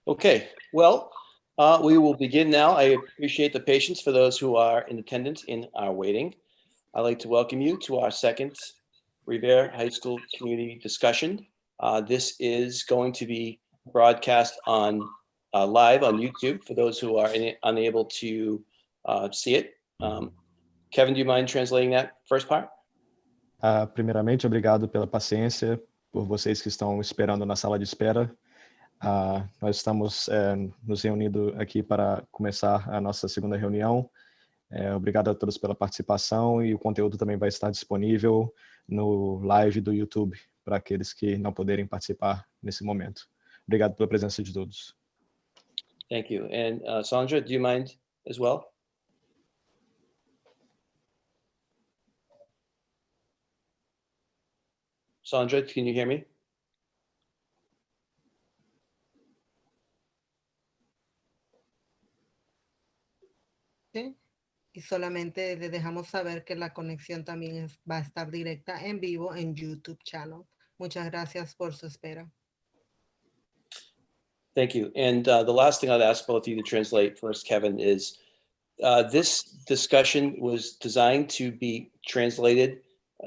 Okay, well, we will begin now. I appreciate the patience for those who are in attendance in our waiting. I'd like to welcome you to our second Revere High School community discussion. This is going to be broadcast on live on YouTube for those who are unable to see it. Kevin, do you mind translating that first part? Primeiramente, obrigado pela paciência, por vocês que estão esperando na sala de espera. Nós estamos nos reunindo aqui para começar a nossa segunda reunião. Obrigado a todos pela participação e o conteúdo também vai estar disponível no live do YouTube para aqueles que não puderem participar nesse momento. Obrigado pela presença de todos. Thank you. And Sandra, do you mind as well? Sandra, can you hear me? Sí. Y solamente le dejamos saber que la conexión también va a estar directa en vivo en YouTube channel. Muchas gracias por su espera. Thank you. And the last thing I'd ask both of you to translate first, Kevin, is this discussion was designed to be translated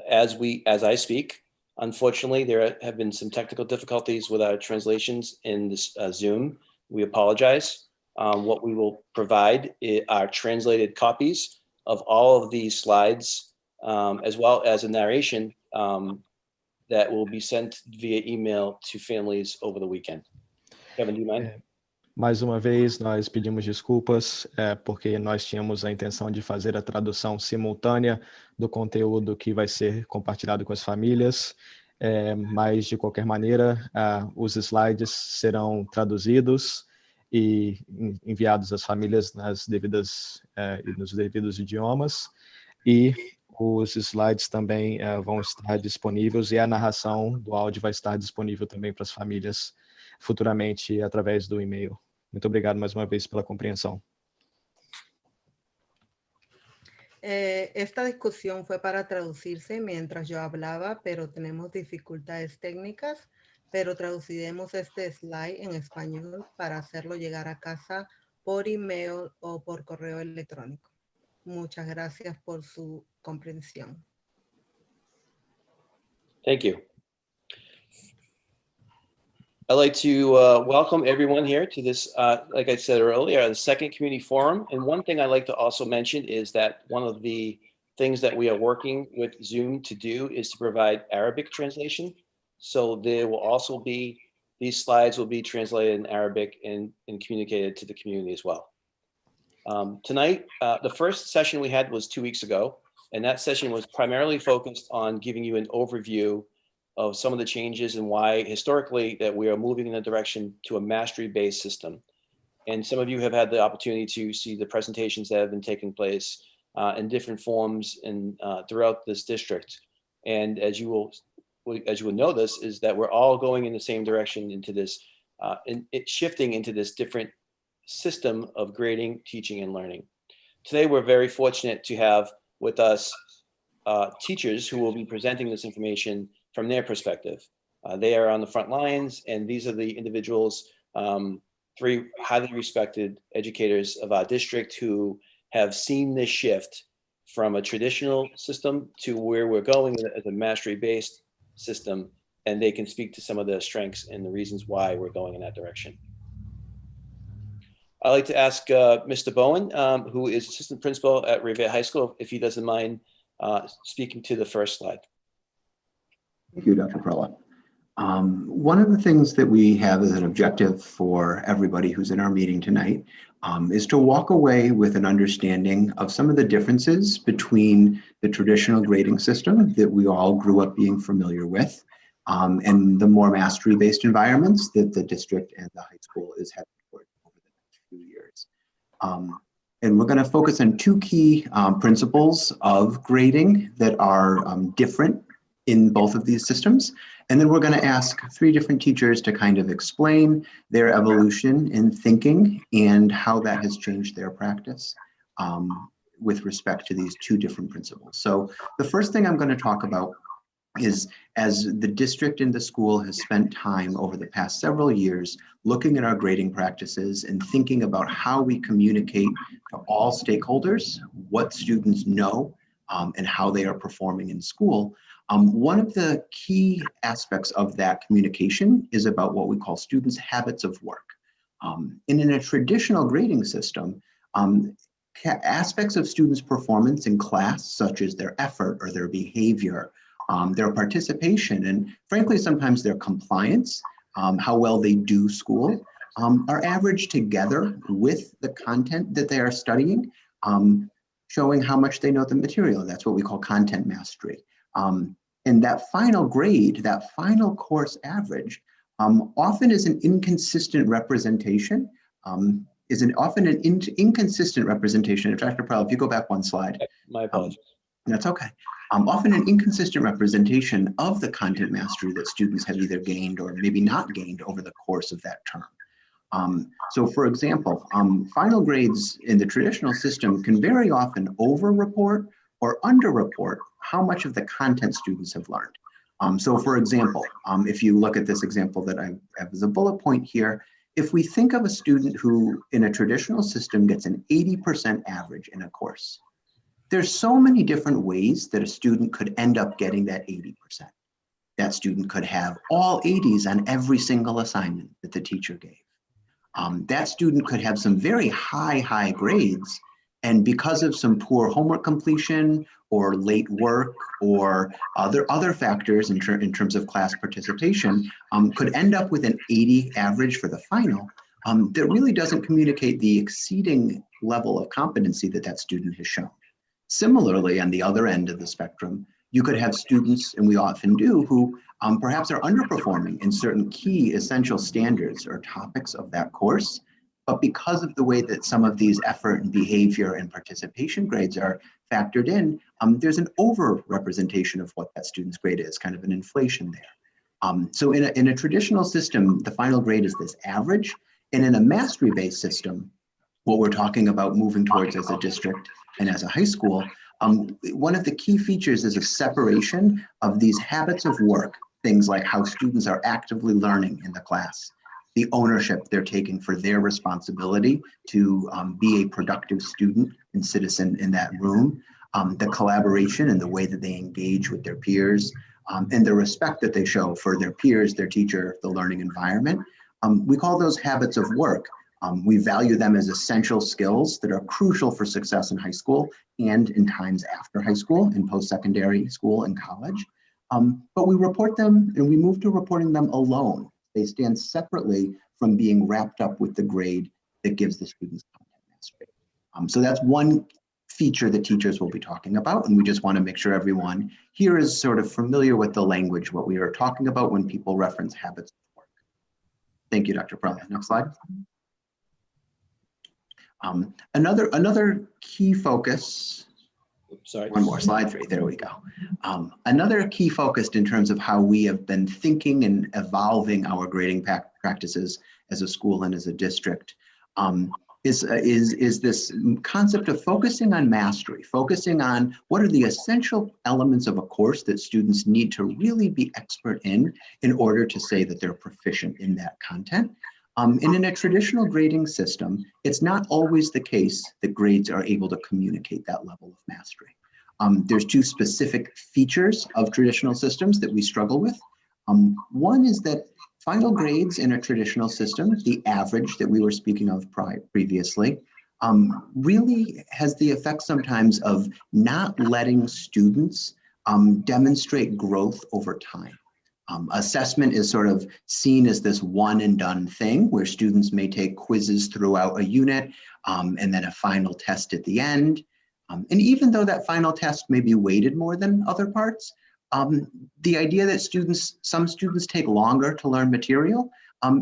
as I speak. Unfortunately, there have been some technical difficulties with our translations in this Zoom. We apologize. What we will provide are translated copies of all of these slides, as well as a narration that will be sent via email to families over the weekend. Kevin, do you mind? Mais uma vez, nós pedimos desculpas porque nós tínhamos a intenção de fazer a tradução simultânea do conteúdo que vai ser compartilhado com as famílias, mas de qualquer maneira, os slides serão traduzidos e enviados às famílias nos devidos idiomas, e os slides também vão estar disponíveis e a narração do áudio vai estar disponível também para as famílias futuramente através do e-mail. Muito obrigado mais uma vez pela compreensão. Esta discusión fue para traducirse mientras yo hablaba, pero tenemos dificultades técnicas, pero traduciremos este slide en español para hacerlo llegar a casa por email o por correo electrónico. Muchas gracias por su comprensión. Thank you. I'd like to welcome everyone here to this, like I said earlier, the second community forum. And one thing I'd like to also mention is that one of the things that we are working with Zoom to do is to provide Arabic translation. So there will also be, these slides will be translated in Arabic and communicated to the community as well. Tonight, the first session we had was 2 weeks ago, and that session was primarily focused on giving you an overview of some of the changes and why historically that we are moving in the direction to a mastery-based system. And some of you have had the opportunity to see the presentations that have been taking place in different forms and throughout this district. And as you will know, this is that we're all going in the same direction into this, shifting into this different system of grading, teaching, and learning. Today, we're very fortunate to have with us teachers who will be presenting this information from their perspective. They are on the front lines, and these are the individuals, 3 highly respected educators of our district who have seen this shift from a traditional system to where we're going as a mastery-based system, and they can speak to some of the strengths and the reasons why we're going in that direction. I'd like to ask Mr. Bowen, who is assistant principal at Revere High School, if he doesn't mind speaking to the first slide. Thank you, Dr. Perla. One of the things that we have as an objective for everybody who's in our meeting tonight is to walk away with an understanding of some of the differences between the traditional grading system that we all grew up being familiar with and the more mastery-based environments that the district and the high school is heading toward over the next few years. And we're going to focus on 2 key principles of grading that are different in both of these systems. And then we're going to ask 3 different teachers to kind of explain their evolution in thinking and how that has changed their practice with respect to these 2 different principles. So the first thing I'm going to talk about is as the district and the school has spent time over the past several years looking at our grading practices and thinking about how we communicate to all stakeholders what students know and how they are performing in school. One of the key aspects of that communication is about what we call students' habits of work. And in a traditional grading system, aspects of students' performance in class, such as their effort or their behavior, their participation, and frankly, sometimes their compliance, how well they do school, are averaged together with the content that they are studying, showing how much they know the material. That's what we call content mastery. And that final grade, that final course average, often is an inconsistent representation, inconsistent representation. Dr. Prell, if you go back one slide. My apologies. That's okay. Often an inconsistent representation of the content mastery that students have either gained or maybe not gained over the course of that term. So for example, final grades in the traditional system can very often over-report or under-report how much of the content students have learned. So for example, if you look at this example that I have as a bullet point here, if we think of a student who in a traditional system gets an 80% average in a course, there's so many different ways that a student could end up getting that 80%. That student could have all 80s on every single assignment that the teacher gave. That student could have some very high grades, and because of some poor homework completion or late work or other factors in terms of class participation, could end up with an 80 average for the final that really doesn't communicate the exceeding level of competency that that student has shown. Similarly, on the other end of the spectrum, you could have students, and we often do, who perhaps are underperforming in certain key essential standards or topics of that course, but because of the way that some of these effort and behavior and participation grades are factored in, there's an over-representation of what that student's grade is, kind of an inflation there. So in a traditional system, the final grade is this average, and in a mastery-based system, what we're talking about moving towards as a district and as a high school, one of the key features is a separation of these habits of work, things like how students are actively learning in the class, the ownership they're taking for their responsibility to be a productive student and citizen in that room, the collaboration and the way that they engage with their peers, and the respect that they show for their peers, their teacher, the learning environment. We call those habits of work. We value them as essential skills that are crucial for success in high school and in times after high school, in post-secondary school and college. But we report them and we move to reporting them alone. They stand separately from being wrapped up with the grade that gives the students content mastery. So that's one feature that teachers will be talking about, and we just want to make sure everyone here is sort of familiar with the language, what we are talking about when people reference habits of work. Thank you, Dr. Prell. Next slide. Another key focus, Sorry. one more slide, 3, there we go. Another key focus in terms of how we have been thinking and evolving our grading practices as a school and as a district is this concept of focusing on mastery, focusing on what are the essential elements of a course that students need to really be expert in order to say that they're proficient in that content. And in a traditional grading system, it's not always the case that grades are able to communicate that level of mastery. There's 2 specific features of traditional systems that we struggle with. One is that final grades in a traditional system, the average that we were speaking of previously, really has the effect sometimes of not letting students demonstrate growth over time. Assessment is sort of seen as this one and done thing where students may take quizzes throughout a unit and then a final test at the end. And even though that final test may be weighted more than other parts, the idea that some students take longer to learn material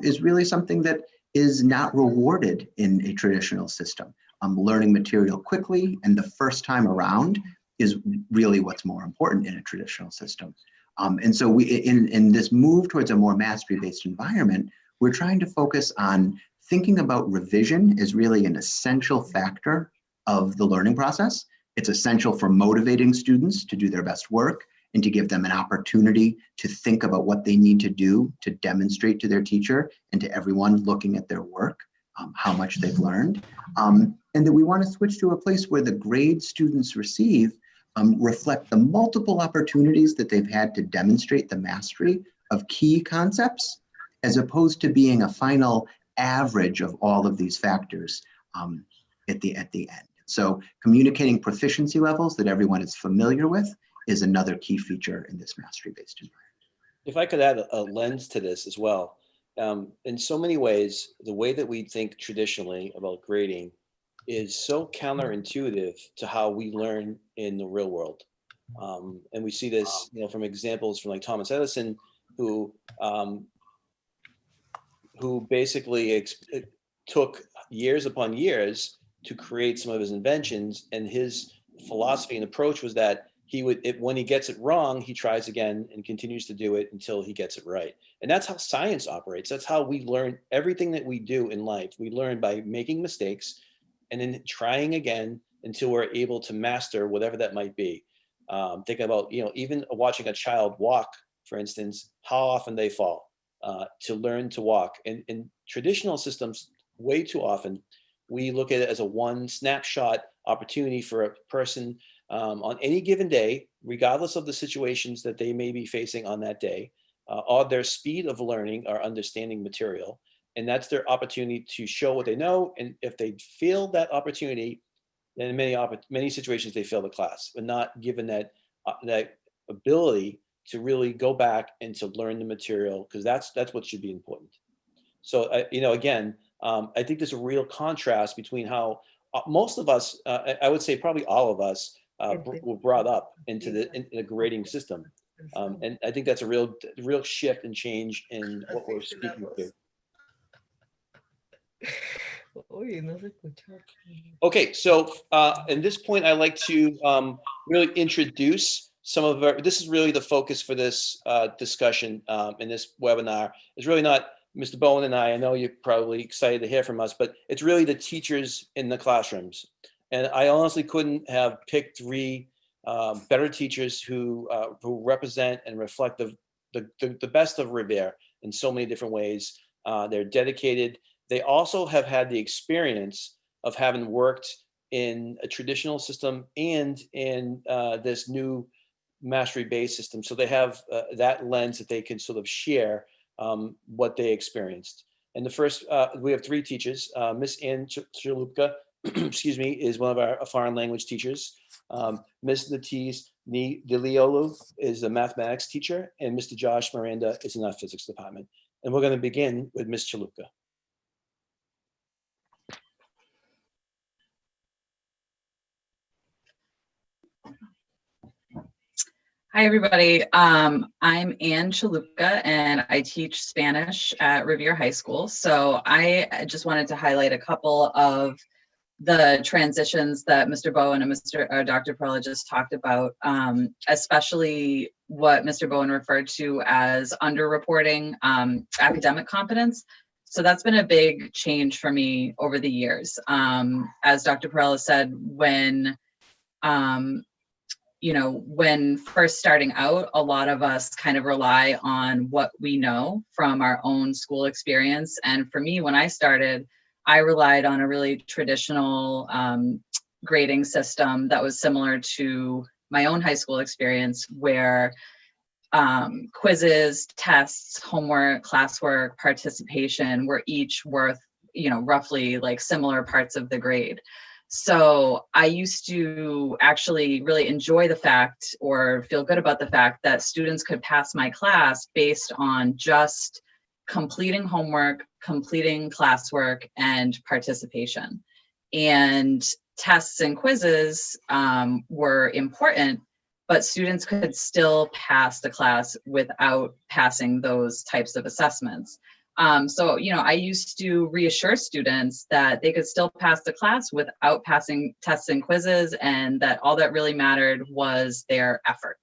is really something that is not rewarded in a traditional system. Learning material quickly and the first time around is really what's more important in a traditional system. And so we, in this move towards a more mastery-based environment, we're trying to focus on thinking about revision as really an essential factor of the learning process. It's essential for motivating students to do their best work. and to give them an opportunity to think about what they need to do to demonstrate to their teacher and to everyone looking at their work how much they've learned. And that we want to switch to a place where the grades students receive reflect the multiple opportunities that they've had to demonstrate the mastery of key concepts, as opposed to being a final average of all of these factors at the end. So communicating proficiency levels that everyone is familiar with is another key feature in this mastery-based environment. If I could add a lens to this as well, in so many ways, the way that we think traditionally about grading is so counterintuitive to how we learn in the real world. And we see this, from examples from like Thomas Edison, who basically took years upon years to create some of his inventions, and his philosophy and approach was that he would, when he gets it wrong, he tries again and continues to do it until he gets it right. And that's how science operates. That's how we learn everything that we do in life. We learn by making mistakes and then trying again until we're able to master whatever that might be. Think about, even watching a child walk, for instance, how often they fall to learn to walk. And in traditional systems, way too often, we look at it as a one snapshot opportunity for a person on any given day, regardless of the situations that they may be facing on that day, or their speed of learning or understanding material. And that's their opportunity to show what they know. And if they fail that opportunity, then in many situations they fail the class, but not given that ability to really go back and to learn the material, because that's what should be important. So again, I think there's a real contrast between how most of us, I would say probably all of us, were brought up into the grading system, and I think that's a real shift and change in what we're speaking to. Okay, so at this point, I'd like to really introduce some of our, this is really the focus for this discussion in this webinar. It's really not Mr. Bowen and I know you're probably excited to hear from us, but it's really the teachers in the classrooms. And I honestly couldn't have picked three better teachers who represent and reflect the best of Revere in so many different ways. They're dedicated. They also have had the experience of having worked in a traditional system and in this new mastery-based system. So they have that lens that they can sort of share what they experienced. And the first, we have three teachers. Miss Ann Chalupka, excuse me, is one of our foreign language teachers. Miss Nigdelioglu is a mathematics teacher, and Mr. Josh Miranda is in our physics department. And we're going to begin with Miss Chalupka. Hi, everybody. I'm Ann Chalupka, and I teach Spanish at Revere High School. So I just wanted to highlight a couple of the transitions that Mr. Bowen and Dr. Perella just talked about, especially what Mr. Bowen referred to as underreporting academic competence. So that's been a big change for me over the years. As Dr. Perella said, when first starting out, a lot of us kind of rely on what we know from our own school experience. And for me, when I started, I relied on a really traditional grading system that was similar to my own high school experience, where quizzes, tests, homework, classwork, participation were each worth, roughly like similar parts of the grade. So I used to actually really enjoy the fact, or feel good about the fact, that students could pass my class based on just completing homework, completing classwork, and participation. And tests and quizzes were important, but students could still pass the class without passing those types of assessments. So I used to reassure students that they could still pass the class without passing tests and quizzes, and that all that really mattered was their effort.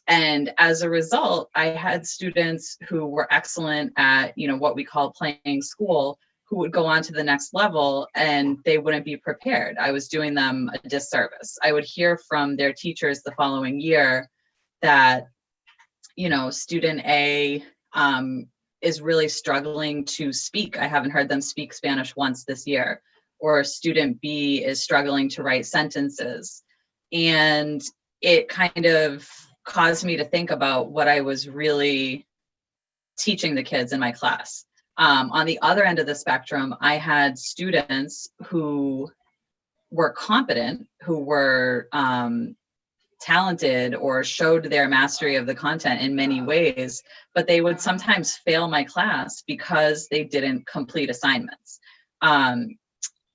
And as a result, I had students who were excellent at, what we call playing school, who would go on to the next level and they wouldn't be prepared. I was doing them a disservice. I would hear from their teachers the following year that, you know, student A is really struggling to speak. I haven't heard them speak Spanish once this year. Or student B is struggling to write sentences. And it kind of caused me to think about what I was really teaching the kids in my class. On the other end of the spectrum, I had students who were competent, who were talented or showed their mastery of the content in many ways, but they would sometimes fail my class because they didn't complete assignments.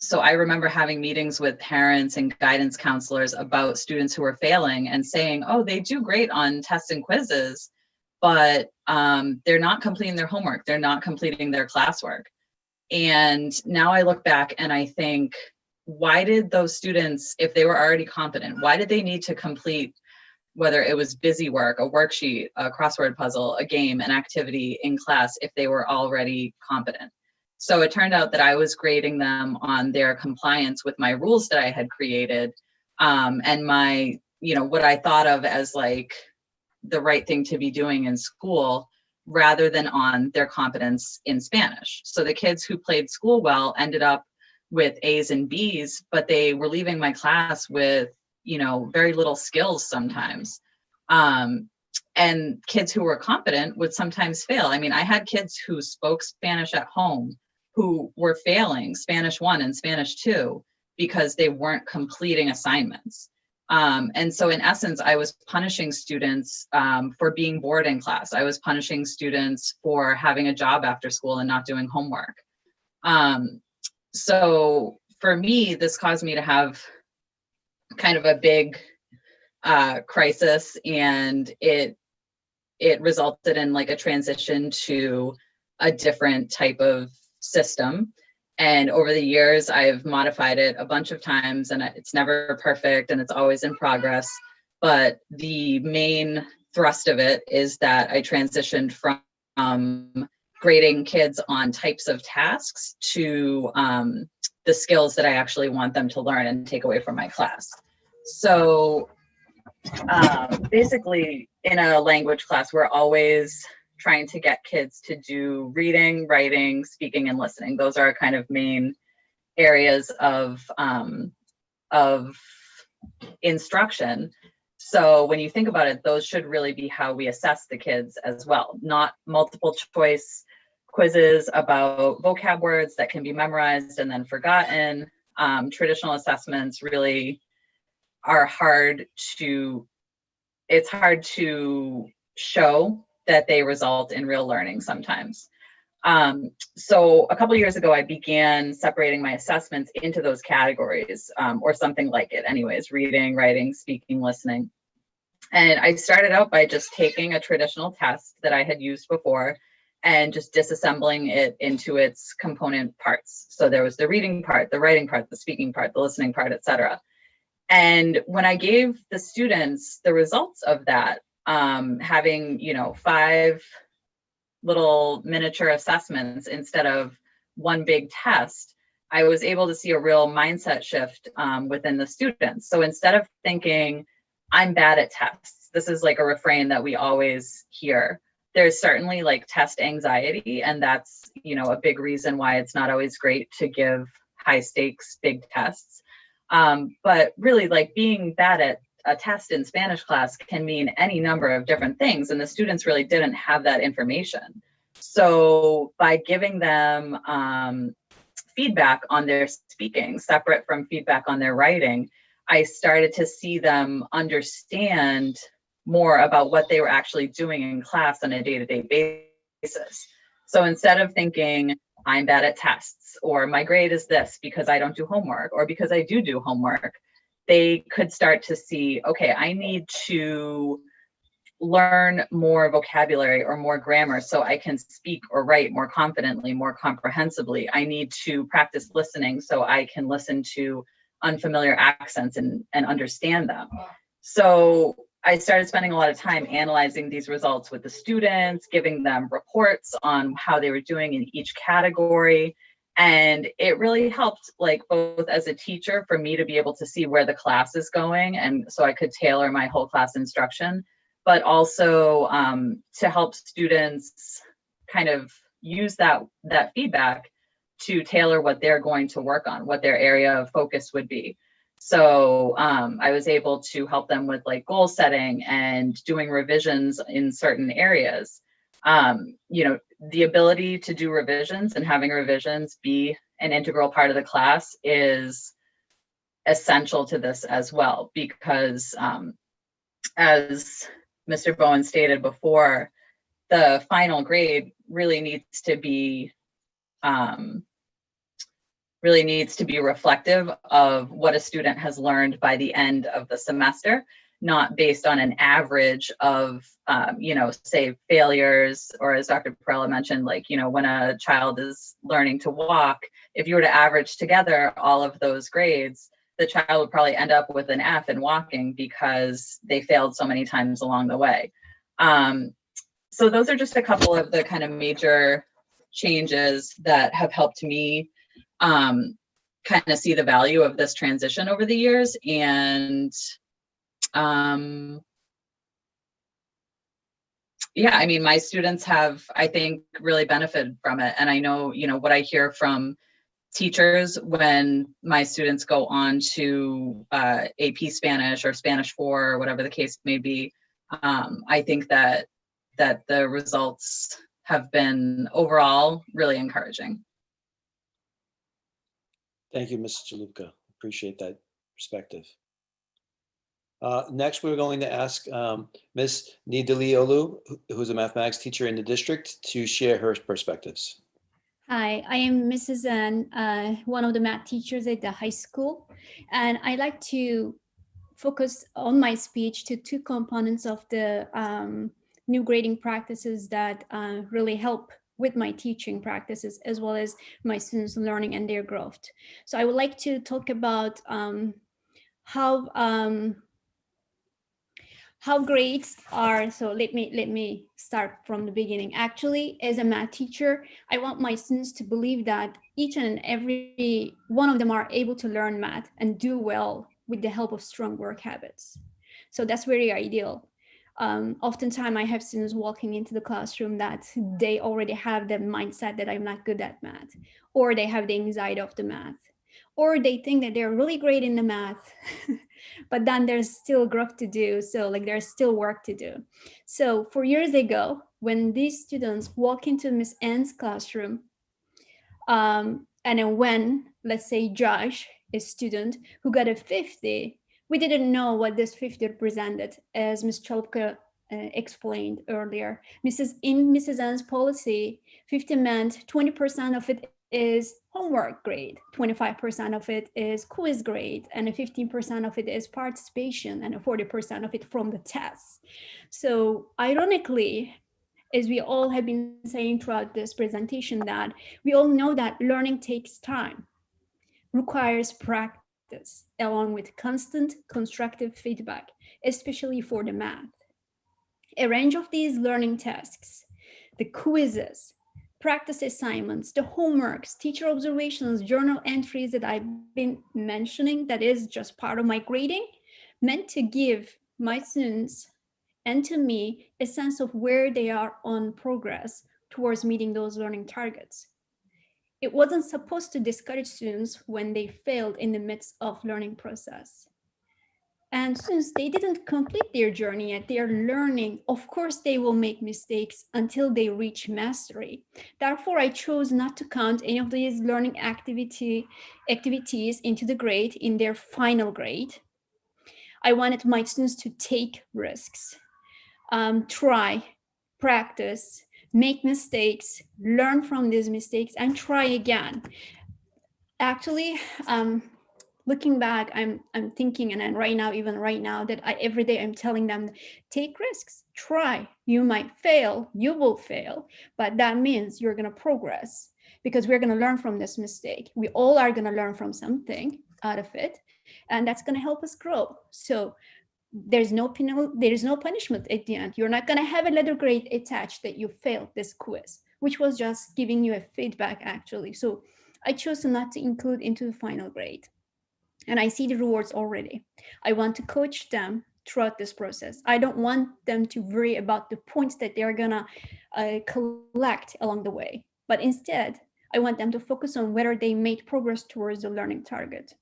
So I remember having meetings with parents and guidance counselors about students who were failing and saying, oh, they do great on tests and quizzes, but they're not completing their homework. They're not completing their classwork. And now I look back and I think, why did those students, if they were already competent, why did they need to complete, whether it was busy work, a worksheet, a crossword puzzle, a game, an activity in class, if they were already competent? So it turned out that I was grading them on their compliance with my rules that I had created, and my, you know, what I thought of as like the right thing to be doing in school, rather than on their competence in Spanish. So the kids who played school well ended up with A's and B's, but they were leaving my class with, you know, very little skills sometimes. And kids who were competent would sometimes fail. I mean, I had kids who spoke Spanish at home who were failing Spanish 1 and Spanish 2 because they weren't completing assignments. And so in essence, I was punishing students for being bored in class. I was punishing students for having a job after school and not doing homework. So for me, this caused me to have kind of a big crisis, and it resulted in like a transition to a different type of system. And over the years, I've modified it a bunch of times, and it's never perfect and it's always in progress. But the main thrust of it is that I transitioned from grading kids on types of tasks to the skills that I actually want them to learn and take away from my class. So basically, in a language class, we're always trying to get kids to do reading, writing, speaking, and listening. Those are our kind of main areas of instruction. So when you think about it, those should really be how we assess the kids as well, not multiple choice quizzes about vocab words that can be memorized and then forgotten. Traditional assessments really are it's hard to show that they result in real learning sometimes. So a couple of years ago, I began separating my assessments into those categories, or something like it anyways: reading, writing, speaking, listening. And I started out by just taking a traditional test that I had used before and just disassembling it into its component parts. So there was the reading part, the writing part, the speaking part, the listening part, etc. And when I gave the students the results of that, having, 5 little miniature assessments instead of one big test, I was able to see a real mindset shift within the students. So instead of thinking, I'm bad at tests, this is like a refrain that we always hear. There's certainly like test anxiety, and that's, a big reason why it's not always great to give high stakes, big tests. But really, like, being bad at a test in Spanish class can mean any number of different things, and the students really didn't have that information. So by giving them feedback on their speaking, separate from feedback on their writing, I started to see them understand more about what they were actually doing in class on a day-to-day basis. So instead of thinking, I'm bad at tests, or my grade is this because I don't do homework, or because I do homework, they could start to see, okay, I need to learn more vocabulary or more grammar so I can speak or write more confidently, more comprehensibly. I need to practice listening so I can listen to unfamiliar accents and understand them. So I started spending a lot of time analyzing these results with the students, giving them reports on how they were doing in each category. And it really helped, like, both as a teacher, for me to be able to see where the class is going, and so I could tailor my whole class instruction, but also to help students kind of use that feedback to tailor what they're going to work on, what their area of focus would be. So I was able to help them with like goal setting and doing revisions in certain areas. You know, the ability to do revisions and having revisions be an integral part of the class is essential to this as well, because as Mr. Bowen stated before, the final grade really needs to be reflective of what a student has learned by the end of the semester, not based on an average of, you know, say failures, or as Dr. Perella mentioned, like, you know, when a child is learning to walk, if you were to average together all of those grades, the child would probably end up with an F in walking because they failed so many times along the way. So those are just a couple of the kind of major changes that have helped me kind of see the value of this transition over the years. And yeah, I mean, my students have, I think, really benefited from it. And I know, you know, what I hear from teachers when my students go on to AP Spanish or Spanish 4 or whatever the case may be, I think that the results have been overall really encouraging. Thank you, Ms. Chalupka. Appreciate that perspective. Next, we're going to ask Ms. Nigdelioglu, who's a mathematics teacher in the district, to share her perspectives. Hi, I am Mrs. N, one of the math teachers at the high school, and I like to focus on my speech to two components of the new grading practices that really help with my teaching practices, as well as my students' learning and their growth. So I would like to talk about how grades are. So let me start from the beginning. Actually, as a math teacher, I want my students to believe that each and every one of them are able to learn math and do well with the help of strong work habits. So that's very ideal. Oftentimes I have students walking into the classroom that they already have the mindset that I'm not good at math, or they have the anxiety of the math, or they think that they're really great in the math, but then there's still growth to do. So like there's still work to do. So 4 years ago, when these students walk into Miss Ann's classroom, and then when, let's say Josh, a student who got a 50, we didn't know what this 50 represented, as Ms. Chalupka explained earlier. In Mrs. Ann's policy, 50 meant 20% of it is homework grade, 25% of it is quiz grade, and 15% of it is participation, and 40% of it from the tests. So ironically, as we all have been saying throughout this presentation, that we all know that learning takes time, requires practice, along with constant constructive feedback, especially for the math. A range of these learning tasks, the quizzes, practice assignments, the homeworks, teacher observations, journal entries that I've been mentioning, that is just part of my grading, meant to give my students and to me a sense of where they are on progress towards meeting those learning targets. It wasn't supposed to discourage students when they failed in the midst of learning process. And since they didn't complete their journey yet, they are learning, of course they will make mistakes until they reach mastery. Therefore, I chose not to count any of these learning activities into the grade in their final grade. I wanted my students to take risks, try, practice, make mistakes, learn from these mistakes, and try again. Actually, looking back, I'm thinking, and then even right now, that every day I'm telling them, take risks, try. You might fail, you will fail, but that means you're going to progress, because we're going to learn from this mistake. We all are going to learn from something out of it, and that's going to help us grow. So there's no punishment at the end. You're not going to have a letter grade attached that you failed this quiz, which was just giving you a feedback, actually. So I chose not to include into the final grade. And I see the rewards already. I want to coach them throughout this process. I don't want them to worry about the points that they're gonna collect along the way, but instead, I want them to focus on whether they made progress towards the learning target.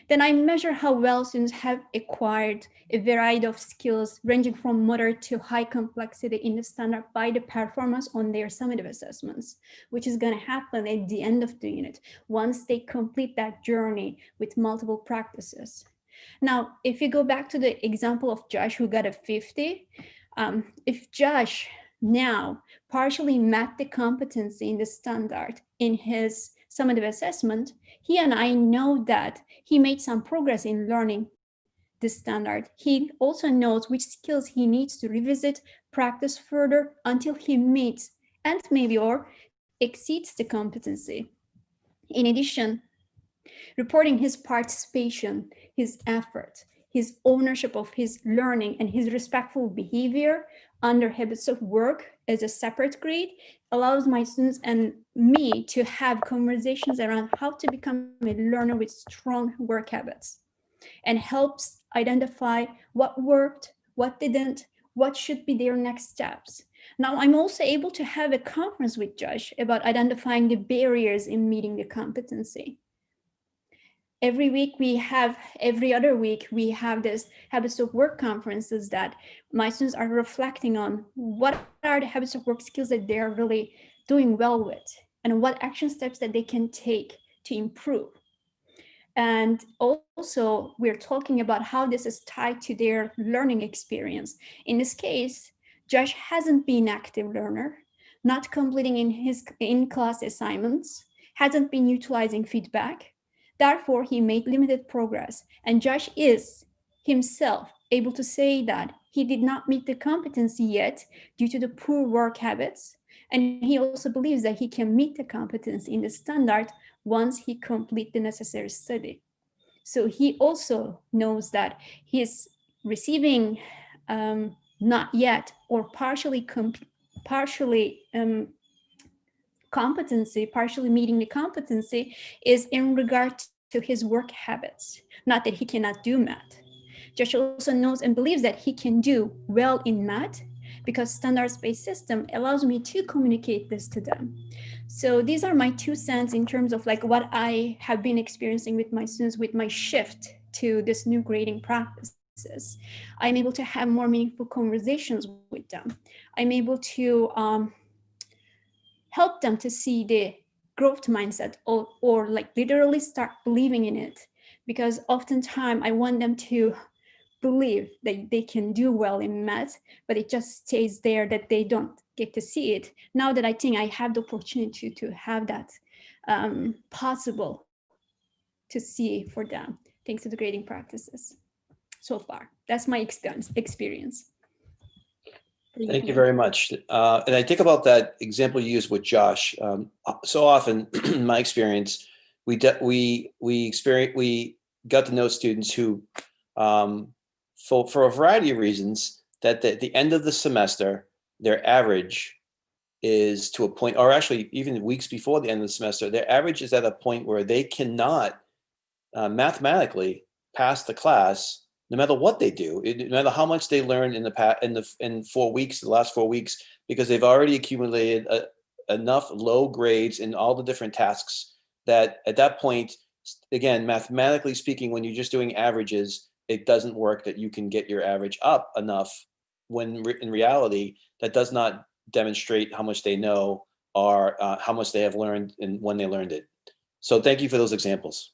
Then I measure how well students have acquired a variety of skills ranging from moderate to high complexity in the standard by the performance on their summative assessments, which is going to happen at the end of the unit once they complete that journey with multiple practices. Now, if you go back to the example of Josh who got a 50, if Josh now partially met the competency in the standard in his summative assessment, he and I know that he made some progress in learning the standard. He also knows which skills he needs to revisit, practice further until he meets and maybe or exceeds the competency. In addition, reporting his participation, his effort, his ownership of his learning, and his respectful behavior under habits of work as a separate grade allows my students and me to have conversations around how to become a learner with strong work habits, and helps identify what worked, what didn't, what should be their next steps. Now, I'm also able to have a conference with Josh about identifying the barriers in meeting the competency. Every other week, we have this habits of work conferences that my students are reflecting on what are the habits of work skills that they're really doing well with, and what action steps that they can take to improve. And also, we're talking about how this is tied to their learning experience. In this case, Josh hasn't been an active learner, not completing in-class assignments, hasn't been utilizing feedback. Therefore, he made limited progress. And Josh is himself able to say that he did not meet the competency yet due to the poor work habits. And he also believes that he can meet the competency in the standard once he completes the necessary study. So he also knows that he is receiving not yet or partially meeting the competency is in regard to his work habits, not that he cannot do math. Josh also knows and believes that he can do well in math because standards-based system allows me to communicate this to them. So these are my 2 cents in terms of like what I have been experiencing with my students with my shift to this new grading practices. I'm able to have more meaningful conversations with them. I'm able to help them to see the growth mindset or like literally start believing in it, because oftentimes I want them to believe that they can do well in math, but it just stays there that they don't get to see it. Now that I think I have the opportunity to have that possible to see for them, thanks to the grading practices so far. That's my experience. Thank you very much. And I think about that example you used with Josh. So often, in my experience, we got to know students who, for a variety of reasons, that at the end of the semester, their average is to a point, or actually even weeks before the end of the semester, their average is at a point where they cannot mathematically pass the class, no matter what they do, no matter how much they learned in the 4 weeks, the last 4 weeks, because they've already accumulated enough low grades in all the different tasks that at that point, again, mathematically speaking, when you're just doing averages, it doesn't work that you can get your average up enough when in reality, that does not demonstrate how much they know or how much they have learned and when they learned it. So thank you for those examples.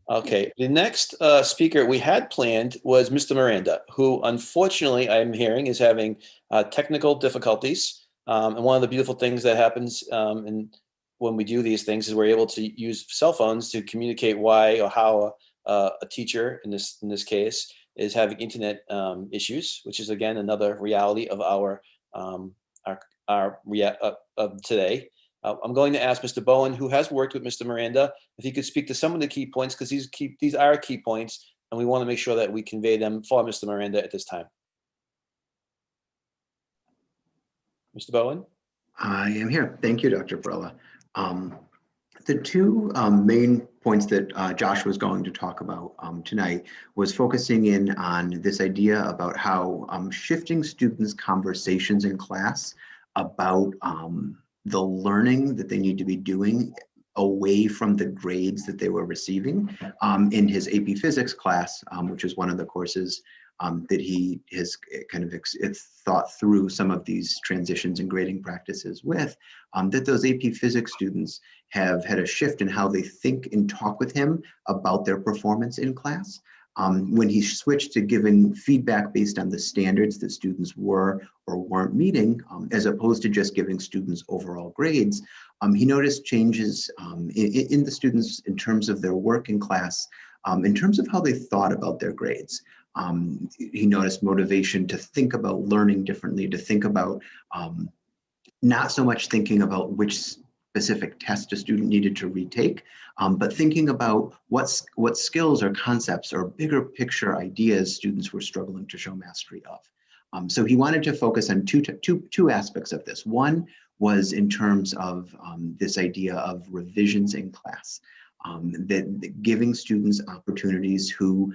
Okay, the next speaker we had planned was Mr. Miranda, who unfortunately I'm hearing is having technical difficulties. And one of the beautiful things that happens when we do these things is we're able to use cell phones to communicate why or how a teacher in this case is having internet issues, which is again another reality of our today. I'm going to ask Mr. Bowen, who has worked with Mr. Miranda, if he could speak to some of the key points, because these are key points, and we want to make sure that we convey them for Mr. Miranda at this time. Mr. Bowen? I am here. Thank you, Dr. Perella. The two main points that Josh was going to talk about tonight was focusing in on this idea about how shifting students' conversations in class about the learning that they need to be doing away from the grades that they were receiving in his AP Physics class, which is one of the courses that he has kind of thought through some of these transitions and grading practices with, that those AP Physics students have had a shift in how they think and talk with him about their performance in class. When he switched to giving feedback based on the standards that students were or weren't meeting, as opposed to just giving students overall grades, he noticed changes in the students in terms of their work in class, in terms of how they thought about their grades. He noticed motivation to think about learning differently, to think about not so much thinking about which specific test a student needed to retake, but thinking about what skills or concepts or bigger picture ideas students were struggling to show mastery of. So he wanted to focus on two aspects of this. One was in terms of this idea of revisions in class, that giving students opportunities who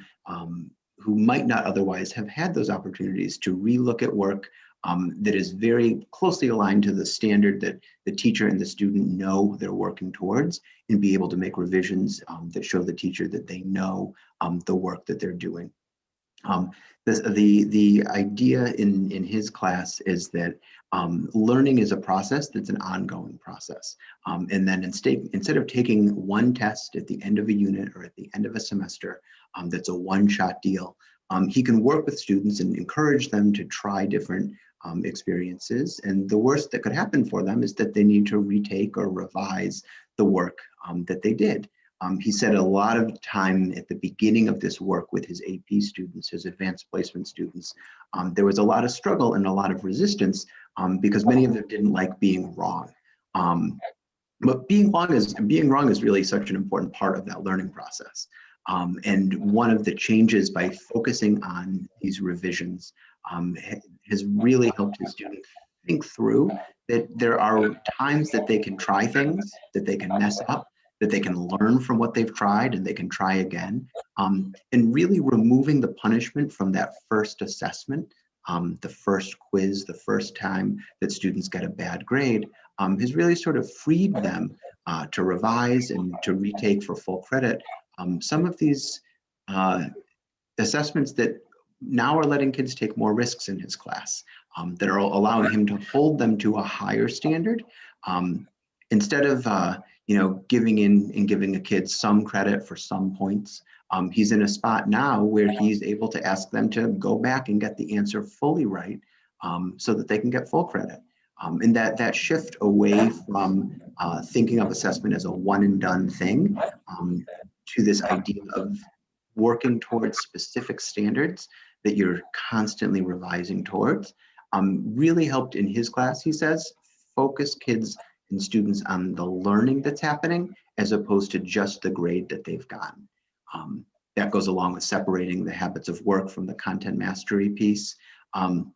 might not otherwise have had those opportunities to relook at work that is very closely aligned to the standard that the teacher and the student know they're working towards, and be able to make revisions that show the teacher that they know the work that they're doing. The idea in his class is that learning is a process that's an ongoing process. And then instead of taking one test at the end of a unit or at the end of a semester, that's a one-shot deal, he can work with students and encourage them to try different experiences. And the worst that could happen for them is that they need to retake or revise the work that they did. He said a lot of time at the beginning of this work with his AP students, his advanced placement students, there was a lot of struggle and a lot of resistance because many of them didn't like being wrong. But being wrong is really such an important part of that learning process. And one of the changes by focusing on these revisions has really helped his students think through that there are times that they can try things, that they can mess up, that they can learn from what they've tried and they can try again. And really removing the punishment from that first assessment, the first quiz, the first time that students get a bad grade, has really sort of freed them to revise and to retake for full credit some of these assessments that now are letting kids take more risks in his class, that are allowing him to hold them to a higher standard, instead of giving in and giving a kid some credit for some points. He's in a spot now where he's able to ask them to go back and get the answer fully right, so that they can get full credit. And that shift away from thinking of assessment as a one and done thing, to this idea of working towards specific standards that you're constantly revising towards, really helped in his class, he says, focus kids and students on the learning that's happening as opposed to just the grade that they've gotten. That goes along with separating the habits of work from the content mastery piece, and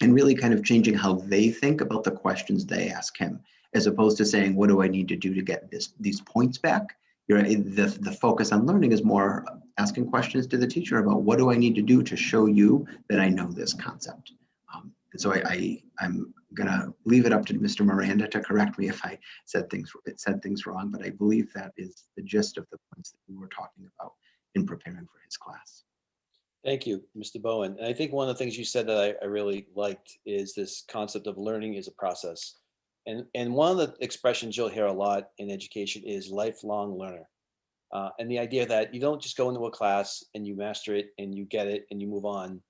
really kind of changing how they think about the questions they ask him, as opposed to saying, what do I need to do to get these points back? The focus on learning is more asking questions to the teacher about what do I need to do to show you that I know this concept. And so I'm gonna leave it up to Mr. Miranda to correct me if I said things wrong, but I believe that is the gist of the points that we were talking about in preparing for his class. Thank you, Mr. Bowen. And I think one of the things you said that I really liked is this concept of learning is a process. And one of the expressions you'll hear a lot in education is lifelong learner. And the idea that you don't just go into a class and you master it and you get it and you move on.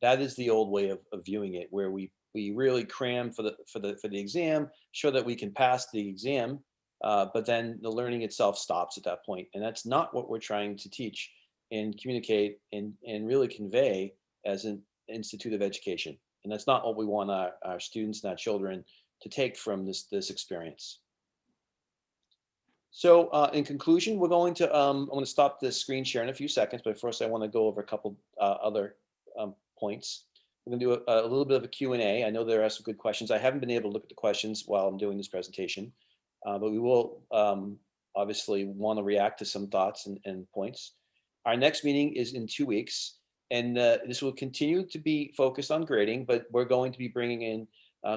That is the old way of viewing it, where we really cram for the exam, show that we can pass the exam, but then the learning itself stops at that point. And that's not what we're trying to teach and communicate and really convey as an institute of education. And that's not what we want our students and our children to take from this experience. So in conclusion, we're going to, I'm going to stop the screen share in a few seconds, but first I want to go over a couple other points. We're going to do a little bit of a Q&A. I know there are some good questions. I haven't been able to look at the questions while I'm doing this presentation, but we will, obviously want to react to some thoughts and points. Our next meeting is in 2 weeks, and this will continue to be focused on grading, but we're going to be bringing in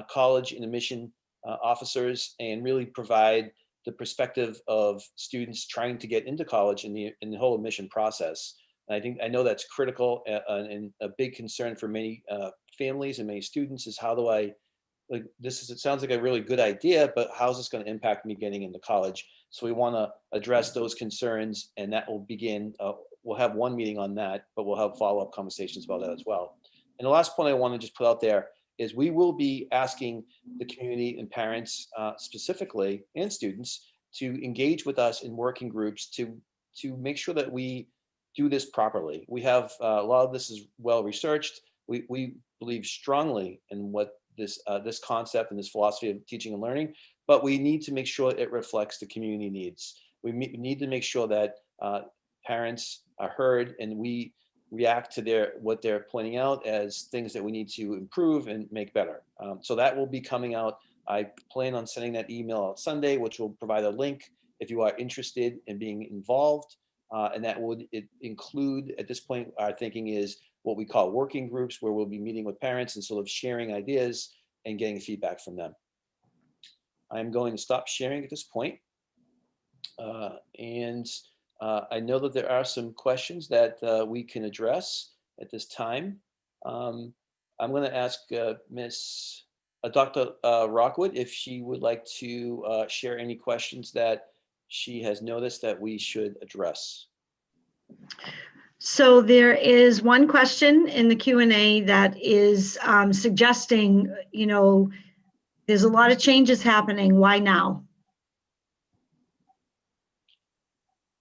college and admission officers and really provide the perspective of students trying to get into college in the whole admission process. And I know that's critical and a big concern for many families and many students is how do I, like it sounds like a really good idea, but how's this going to impact me getting into college? So we want to address those concerns, and that will begin, we'll have one meeting on that, but we'll have follow-up conversations about that as well. And the last point I want to just put out there is we will be asking the community and parents specifically and students to engage with us in working groups to make sure that we do this properly. We have a lot of this is well researched. We believe strongly in what this concept and this philosophy of teaching and learning, but we need to make sure it reflects the community needs. We need to make sure that parents are heard and we react to what they're pointing out as things that we need to improve and make better. So that will be coming out. I plan on sending that email out Sunday, which will provide a link if you are interested in being involved. And that would include, at this point, our thinking is what we call working groups, where we'll be meeting with parents and sort of sharing ideas and getting feedback from them. I'm going to stop sharing at this point. I know that there are some questions that we can address at this time. I'm going to ask Dr. Rockwood if she would like to share any questions that she has noticed that we should address. So there is one question in the Q&A that is suggesting, there's a lot of changes happening. Why now?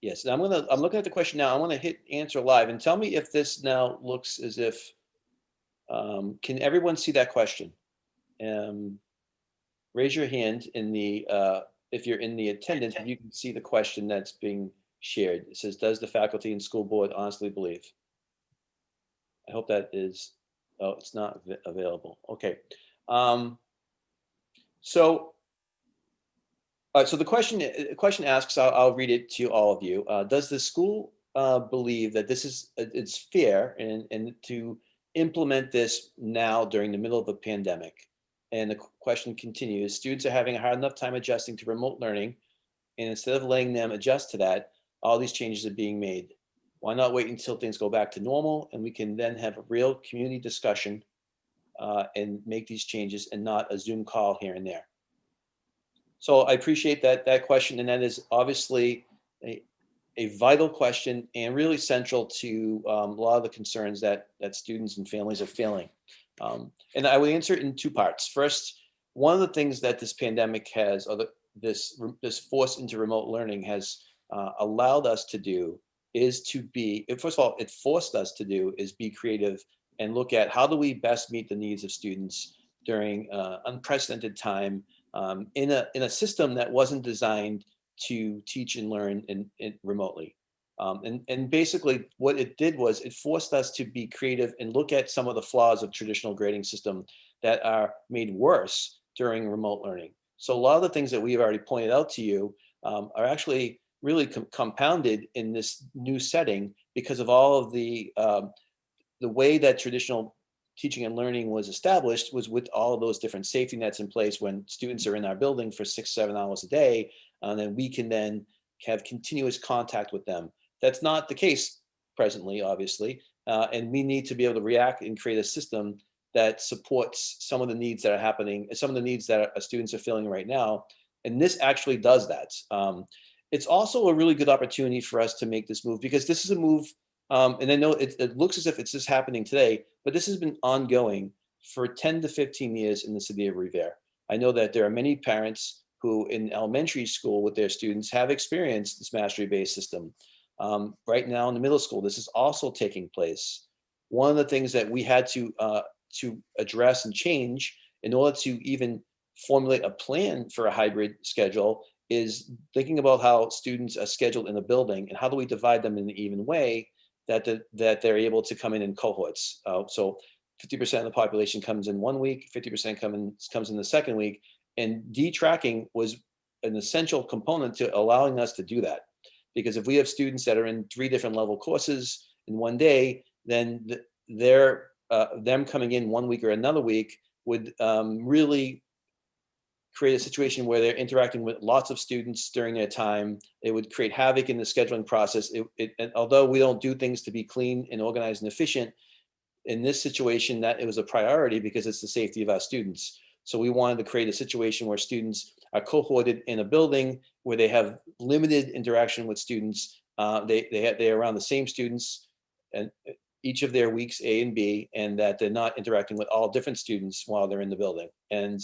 Yes, and I'm looking at the question now. I want to hit answer live and tell me if this now looks as if, can everyone see that question? Raise your hand if you're in the attendance, if you can see the question that's being shared. It says, does the faculty and school board honestly believe? I hope that is, oh, it's not available. Okay. So the question asks, I'll read it to all of you. Does the school believe that it's fair and to implement this now during the middle of a pandemic? And the question continues, students are having a hard enough time adjusting to remote learning, and instead of letting them adjust to that, all these changes are being made. Why not wait until things go back to normal and we can then have a real community discussion and make these changes and not a Zoom call here and there? So I appreciate that question, and that is obviously a vital question and really central to a lot of the concerns that students and families are feeling. And I would answer it in two parts. First, one of the things that this pandemic has, or this force into remote learning has allowed us to do is to be, first of all, it forced us to do is be creative and look at how do we best meet the needs of students during unprecedented time in a system that wasn't designed to teach and learn remotely. And basically what it did was it forced us to be creative and look at some of the flaws of traditional grading system that are made worse during remote learning. So a lot of the things that we've already pointed out to you are actually really compounded in this new setting because of all of the way that traditional teaching and learning was established was with all of those different safety nets in place when students are in our building for 6-7 hours a day, and then we can then have continuous contact with them. That's not the case presently, obviously, and we need to be able to react and create a system that supports some of the needs that are happening, some of the needs that our students are feeling right now, and this actually does that. It's also a really good opportunity for us to make this move because this is a move, and I know it looks as if it's just happening today, but this has been ongoing for 10 to 15 years in the city of Revere. I know that there are many parents who in elementary school with their students have experienced this mastery-based system. Right now in the middle school, this is also taking place. One of the things that we had to address and change in order to even formulate a plan for a hybrid schedule is thinking about how students are scheduled in a building and how do we divide them in an even way that they're able to come in cohorts. So 50% of the population comes in 1 week, 50% comes in the second week, and detracking was an essential component to allowing us to do that. Because if we have students that are in 3 different level courses in one day, then them coming in 1 week or another week would really create a situation where they're interacting with lots of students during their time. It would create havoc in the scheduling process. And although we don't do things to be clean and organized and efficient, in this situation, that it was a priority because it's the safety of our students. So we wanted to create a situation where students are cohorted in a building where they have limited interaction with students. They're around the same students and each of their weeks A and B, and that they're not interacting with all different students while they're in the building. And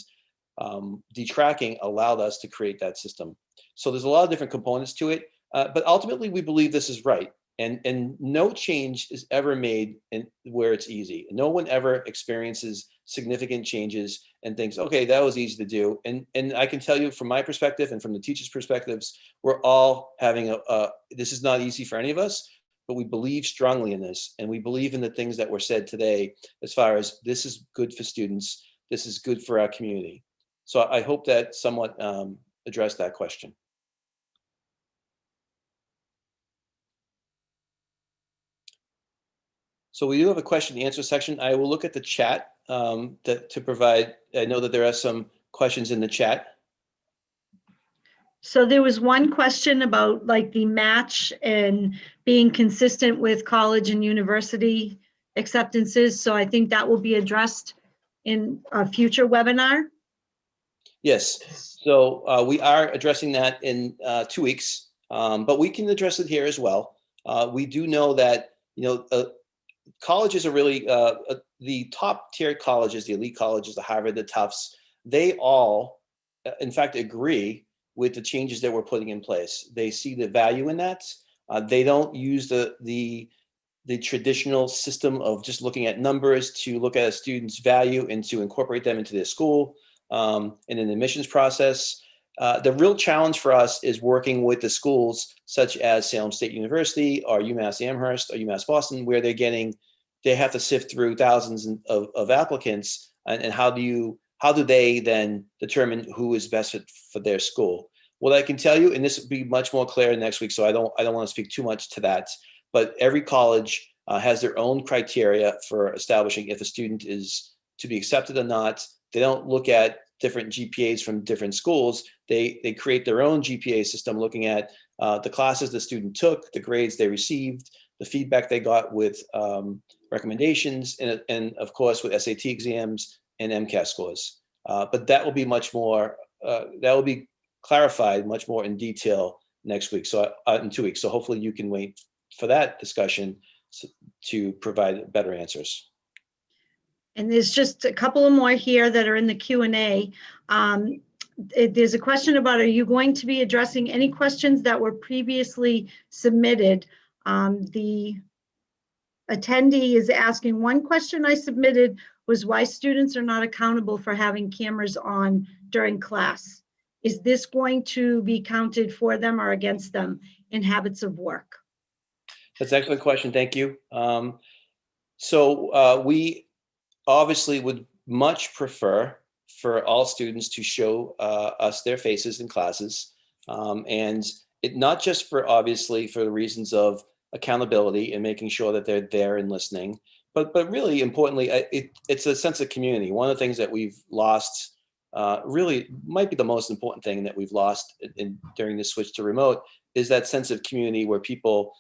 detracking allowed us to create that system. So there's a lot of different components to it, but ultimately we believe this is right. And no change is ever made where it's easy. No one ever experiences significant changes and thinks, okay, that was easy to do. And I can tell you from my perspective and from the teachers' perspectives, we're all having this is not easy for any of us, but we believe strongly in this. And we believe in the things that were said today, as far as this is good for students, this is good for our community. So I hope that somewhat addressed that question. So we do have a question and answer section. I will look at the chat to provide, I know that there are some questions in the chat. So there was one question about like the match and being consistent with college and university acceptances. So I think that will be addressed in a future webinar. Yes, so we are addressing that in 2 weeks, but we can address it here as well. We do know that, colleges are really, the top tier colleges, the elite colleges, the Harvard, the Tufts, they all, in fact, agree with the changes that we're putting in place. They see the value in that. They don't use the traditional system of just looking at numbers to look at a student's value and to incorporate them into their school in an admissions process. The real challenge for us is working with the schools such as Salem State University or UMass Amherst or UMass Boston, where they have to sift through thousands of applicants, and how do they then determine who is best fit for their school? What I can tell you, and this will be much more clear next week, so I don't want to speak too much to that, but every college has their own criteria for establishing if a student is to be accepted or not. They don't look at different GPAs from different schools. They create their own GPA system looking at the classes the student took, the grades they received, the feedback they got with recommendations, and of course with SAT exams and MCAS scores. But that will be much more, that will be clarified much more in detail next week, so in 2 weeks. So hopefully you can wait for that discussion to provide better answers. And there's just a couple of more here that are in the Q&A. There's a question about, are you going to be addressing any questions that were previously submitted? The attendee is asking, one question I submitted was why students are not accountable for having cameras on during class. Is this going to be counted for them or against them in habits of work? That's an excellent question. Thank you. So we obviously would much prefer for all students to show us their faces in classes. And it not just for obviously for the reasons of accountability and making sure that they're there and listening, but really importantly, it's a sense of community. One of the things that we've lost, really might be the most important thing that we've lost during the switch to remote, is that sense of community where people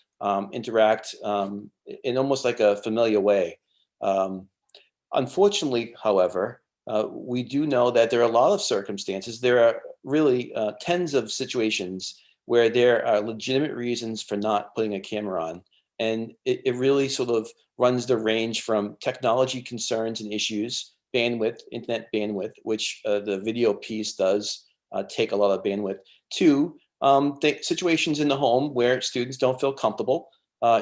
interact in almost like a familiar way. Unfortunately, however, we do know that there are a lot of circumstances, there are really tens of situations where there are legitimate reasons for not putting a camera on. And it really sort of runs the range from technology concerns and issues, bandwidth, internet bandwidth, which the video piece does take a lot of bandwidth, to situations in the home where students don't feel comfortable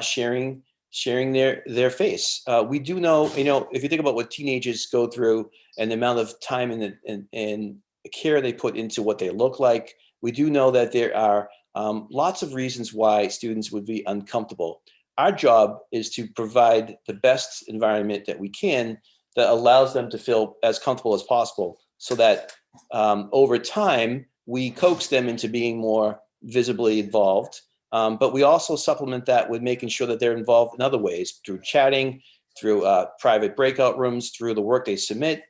sharing their face. We do know, if you think about what teenagers go through and the amount of time and care they put into what they look like, we do know that there are lots of reasons why students would be uncomfortable. Our job is to provide the best environment that we can that allows them to feel as comfortable as possible, so that over time, we coax them into being more visibly involved. But we also supplement that with making sure that they're involved in other ways, through chatting, through private breakout rooms, through the work they submit.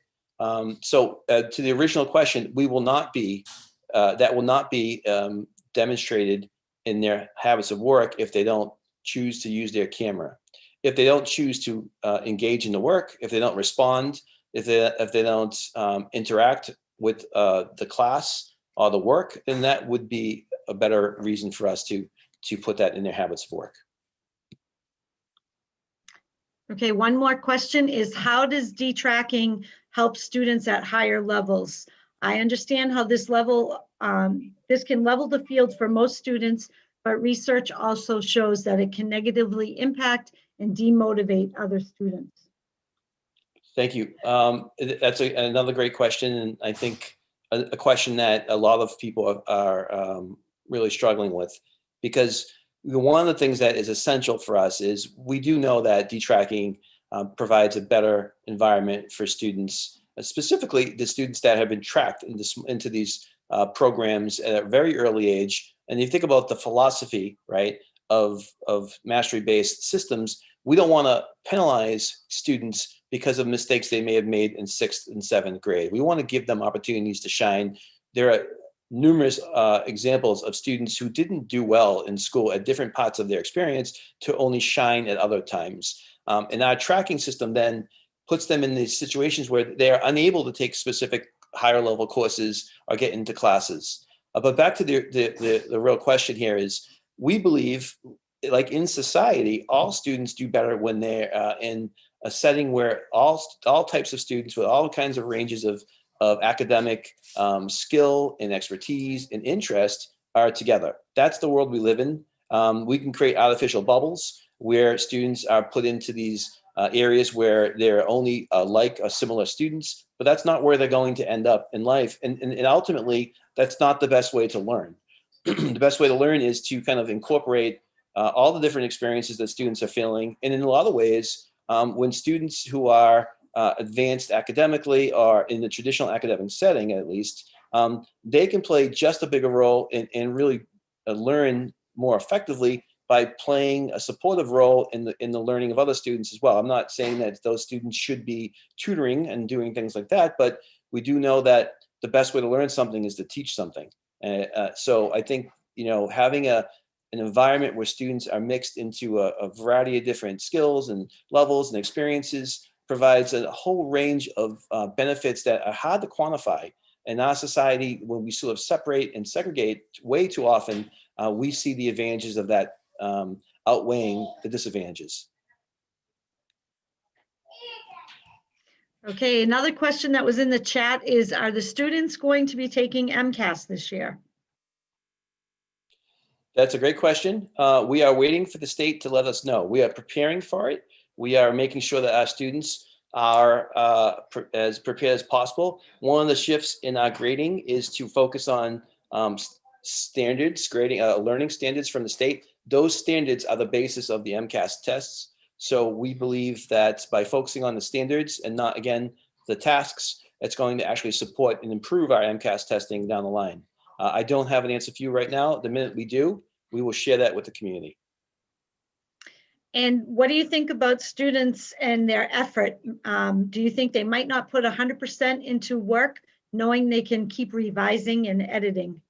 So to the original question, we will not be, that will not be demonstrated in their habits of work if they don't choose to use their camera. If they don't choose to engage in the work, if they don't respond, if they don't interact with the class or the work, then that would be a better reason for us to put that in their habits of work. Okay, one more question is, how does detracking help students at higher levels? I understand how this can level the field for most students, but research also shows that it can negatively impact and demotivate other students. Thank you. That's another great question, and I think a question that a lot of people are really struggling with, because one of the things that is essential for us is we do know that detracking provides a better environment for students, specifically the students that have been tracked into these programs at a very early age. And you think about the philosophy, right, of mastery-based systems, we don't want to penalize students because of mistakes they may have made in 6th and 7th grade. We want to give them opportunities to shine. There are numerous examples of students who didn't do well in school at different parts of their experience to only shine at other times. And our tracking system then puts them in these situations where they are unable to take specific higher level courses or get into classes. But back to the real question here is, we believe, like in society, all students do better when they're in a setting where all types of students with all kinds of ranges of academic skill and expertise and interest are together. That's the world we live in. We can create artificial bubbles where students are put into these areas where they're only like or similar students, but that's not where they're going to end up in life. And ultimately, that's not the best way to learn. The best way to learn is to kind of incorporate all the different experiences that students are feeling. And in a lot of ways, when students who are advanced academically or in the traditional academic setting, at least, they can play just a bigger role and really learn more effectively by playing a supportive role in the learning of other students as well. I'm not saying that those students should be tutoring and doing things like that, but we do know that the best way to learn something is to teach something. So I think, having an environment where students are mixed into a variety of different skills and levels and experiences provides a whole range of benefits that are hard to quantify. In our society, when we sort of separate and segregate way too often, we see the advantages of that outweighing the disadvantages. Okay, another question that was in the chat is, are the students going to be taking MCAS this year? That's a great question. We are waiting for the state to let us know. We are preparing for it. We are making sure that our students are as prepared as possible. One of the shifts in our grading is to focus on standards, grading, learning standards from the state. Those standards are the basis of the MCAS tests. So we believe that by focusing on the standards and not, again, the tasks, it's going to actually support and improve our MCAS testing down the line. I don't have an answer for you right now. The minute we do, we will share that with the community. And what do you think about students and their effort? Do you think they might not put 100% into work, knowing they can keep revising and editing?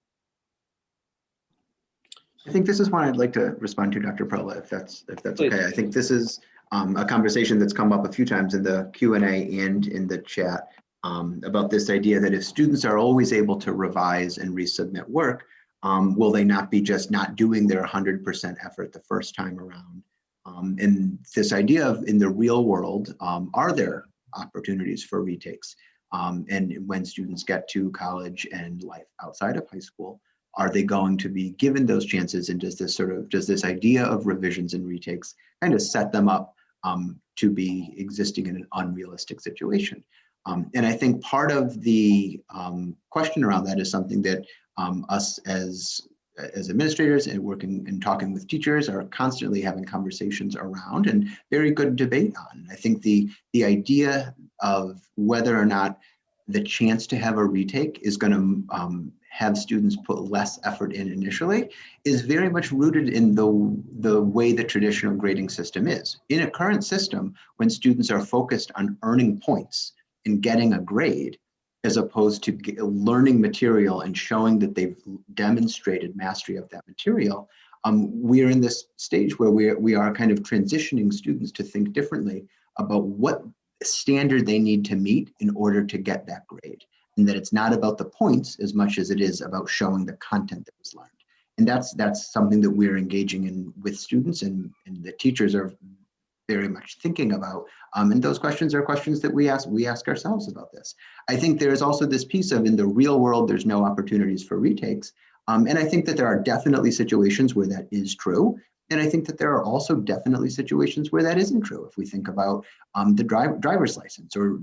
I think this is one I'd like to respond to, Dr. Perla, if that's Please. okay. I think this is a conversation that's come up a few times in the Q&A and in the chat about this idea that if students are always able to revise and resubmit work, will they not be just not doing their 100% effort the first time around? And this idea of, in the real world, are there opportunities for retakes? And when students get to college and life outside of high school, are they going to be given those chances? And does this idea of revisions and retakes kind of set them up to be existing in an unrealistic situation? And I think part of the question around that is something that us as administrators and working and talking with teachers are constantly having conversations around and very good debate on. I think the idea of whether or not the chance to have a retake is going to have students put less effort in initially is very much rooted in the way the traditional grading system is. In a current system, when students are focused on earning points and getting a grade, as opposed to learning material and showing that they've demonstrated mastery of that material, we are in this stage where we are kind of transitioning students to think differently about what standard they need to meet in order to get that grade. And that it's not about the points as much as it is about showing the content that was learned. And that's something that we're engaging in with students, and the teachers are very much thinking about. And those questions are questions that we ask ourselves about this. I think there's also this piece of, in the real world, there's no opportunities for retakes. And I think that there are definitely situations where that is true. And I think that there are also definitely situations where that isn't true. If we think about the driver's license, or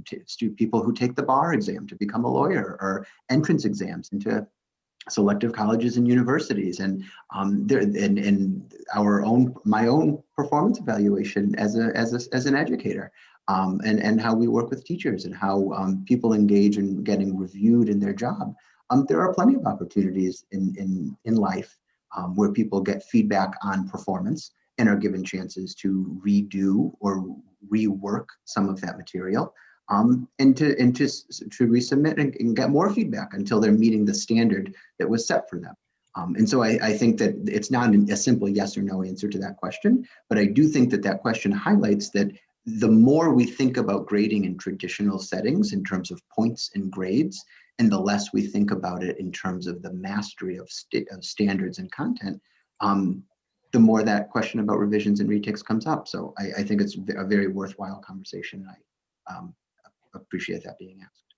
people who take the bar exam to become a lawyer, or entrance exams into selective colleges and universities, and my own performance evaluation as an educator, and how we work with teachers, and how people engage in getting reviewed in their job. There are plenty of opportunities in life where people get feedback on performance and are given chances to redo or rework some of that material, and to resubmit and get more feedback until they're meeting the standard that was set for them. And so I think that it's not a simple yes or no answer to that question, but I do think that that question highlights that the more we think about grading in traditional settings in terms of points and grades, and the less we think about it in terms of the mastery of standards and content, the more that question about revisions and retakes comes up. So I think it's a very worthwhile conversation. I appreciate that being asked.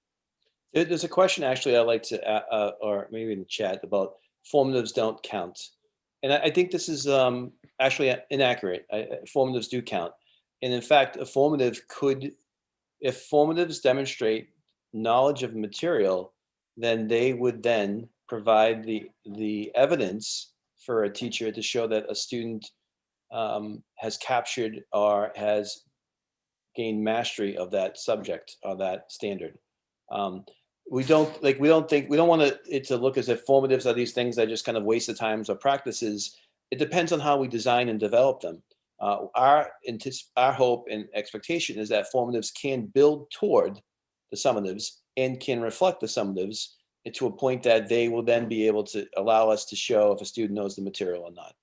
There's a question actually I'd like to, or maybe in the chat, about formatives don't count. And I think this is actually inaccurate. Formatives do count. And in fact, a formative could, if formatives demonstrate knowledge of material, then they would then provide the evidence for a teacher to show that a student has captured or has gained mastery of that subject or that standard. We don't want it to look as if formatives are these things that just kind of waste of times or practices. It depends on how we design and develop them. Our hope and expectation is that formatives can build toward the summatives and can reflect the summatives to a point that they will then be able to allow us to show if a student knows the material or not.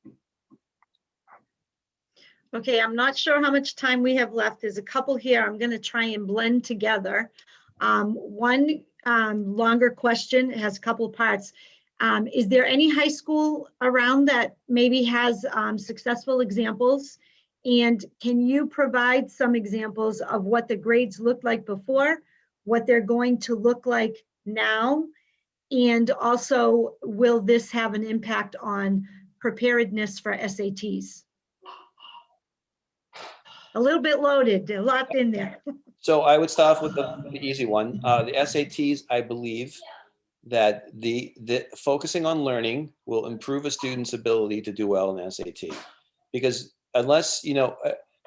Okay, I'm not sure how much time we have left. There's a couple here I'm going to try and blend together. One longer question, it has a couple of parts. Is there any high school around that maybe has successful examples? And can you provide some examples of what the grades looked like before, what they're going to look like now? And also, will this have an impact on preparedness for SATs? A little bit loaded, a lot in there. So I would start off with the easy one. The SATs, I believe that the focusing on learning will improve a student's ability to do well in SAT. Because unless,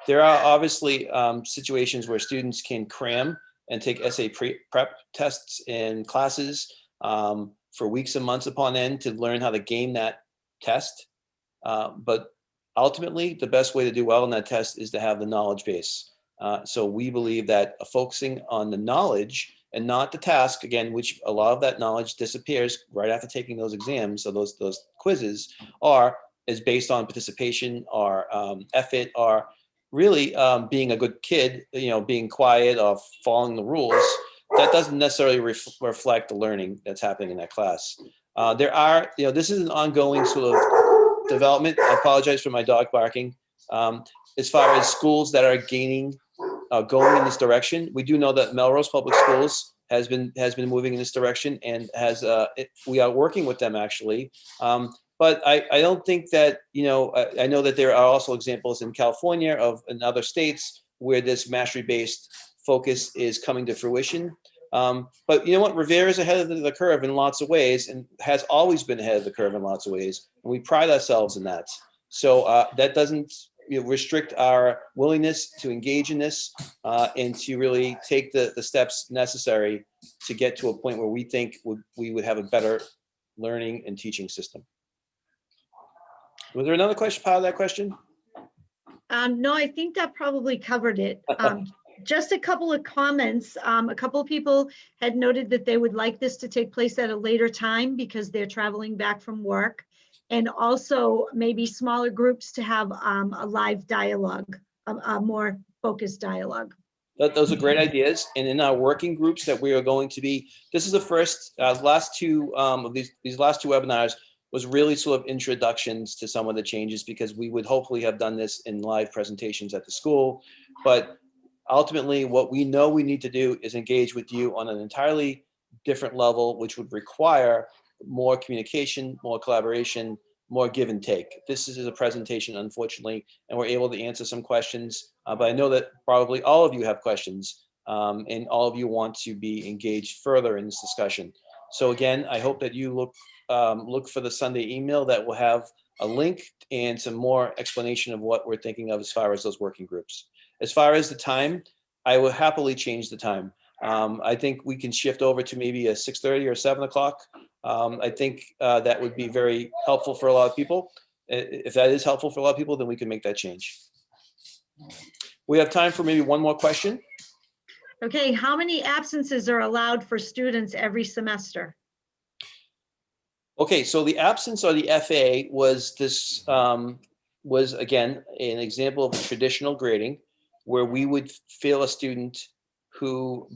there are obviously situations where students can cram and take essay prep tests in classes for weeks and months upon end to learn how to game that test. But ultimately, the best way to do well in that test is to have the knowledge base. So we believe that focusing on the knowledge and not the task, again, which a lot of that knowledge disappears right after taking those exams, so those quizzes, is based on participation or effort, or really being a good kid, being quiet or following the rules. That doesn't necessarily reflect the learning that's happening in that class. There are, this is an ongoing sort of development. I apologize for my dog barking. As far as schools that are going in this direction, we do know that Melrose Public Schools has been moving in this direction, and we are working with them actually. But I don't think that, I know that there are also examples in California in other states where this mastery-based focus is coming to fruition. But you know what? Revere is ahead of the curve in lots of ways, and has always been ahead of the curve in lots of ways. And we pride ourselves in that. So that doesn't restrict our willingness to engage in this and to really take the steps necessary to get to a point where we think we would have a better learning and teaching system. Was there another question, part of that question? No, I think that probably covered it. Just a couple of comments. A couple of people had noted that they would like this to take place at a later time because they're traveling back from work. And also maybe smaller groups to have a live dialogue, a more focused dialogue. Those are great ideas. And in our working groups that we are going to be, this is the first, last two of these last two webinars was really sort of introductions to some of the changes, because we would hopefully have done this in live presentations at the school. But ultimately, what we know we need to do is engage with you on an entirely different level, which would require more communication, more collaboration, more give and take. This is a presentation, unfortunately, and we're able to answer some questions, but I know that probably all of you have questions, and all of you want to be engaged further in this discussion. So again, I hope that you look for the Sunday email that will have a link and some more explanation of what we're thinking of as far as those working groups. As far as the time, I will happily change the time. I think we can shift over to maybe a 6:30 or 7 o'clock. I think that would be very helpful for a lot of people. If that is helpful for a lot of people, then we can make that change. We have time for maybe one more question. Okay, how many absences are allowed for students every semester? Okay, so the absence or the FA was this, was again, an example of traditional grading where we would fail a student who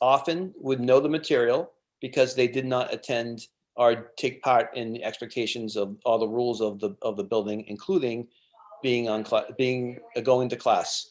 often would know the material because they did not attend or take part in the expectations of all the rules of the building, including being going to class.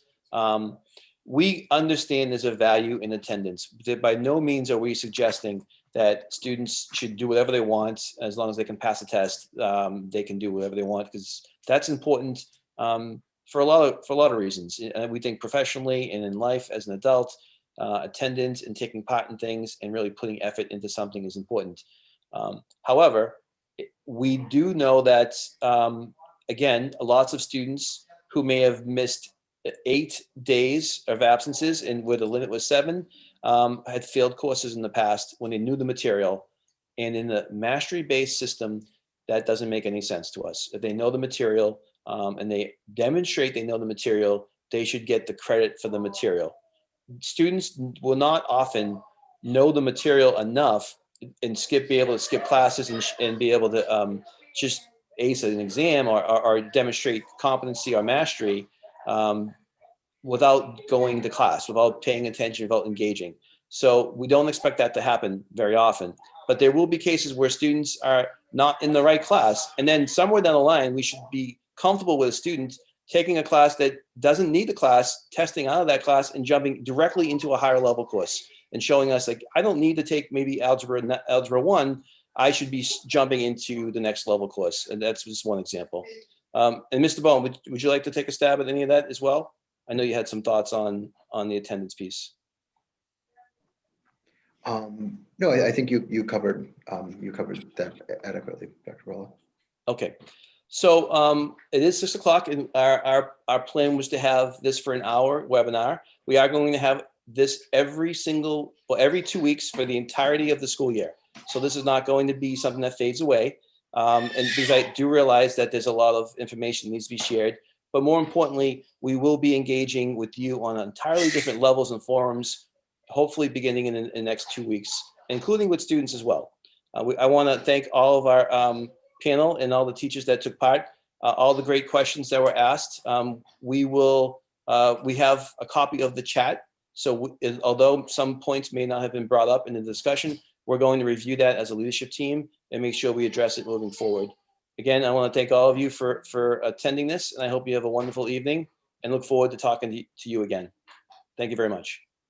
We understand there's a value in attendance. By no means are we suggesting that students should do whatever they want as long as they can pass the test. They can do whatever they want, because that's important for a lot of reasons. And we think professionally and in life as an adult, attendance and taking part in things and really putting effort into something is important. However, we do know that, again, lots of students who may have missed 8 days of absences and where the limit was 7 had failed courses in the past when they knew the material. And in the mastery-based system, that doesn't make any sense to us. If they know the material and they demonstrate they know the material, they should get the credit for the material. Students will not often know the material enough and be able to skip classes and be able to just ace an exam or demonstrate competency or mastery without going to class, without paying attention, without engaging. So we don't expect that to happen very often, but there will be cases where students are not in the right class. And then somewhere down the line, we should be comfortable with a student taking a class that doesn't need the class, testing out of that class and jumping directly into a higher level course and showing us, like, I don't need to take maybe algebra 1. I should be jumping into the next level course. And that's just one example. And Mr. Bowen, would you like to take a stab at any of that as well? I know you had some thoughts on the attendance piece. No, I think you covered that adequately, Dr. Rella. Okay, so it is 6 o'clock, and our plan was to have this for an hour webinar. We are going to have this every 2 weeks for the entirety of the school year. So this is not going to be something that fades away. And because I do realize that there's a lot of information that needs to be shared, but more importantly, we will be engaging with you on entirely different levels and forums, hopefully beginning in the next 2 weeks, including with students as well. I want to thank all of our panel and all the teachers that took part, all the great questions that were asked. We have a copy of the chat. So although some points may not have been brought up in the discussion, we're going to review that as a leadership team and make sure we address it moving forward. Again, I want to thank all of you for attending this, and I hope you have a wonderful evening and look forward to talking to you again. Thank you very much.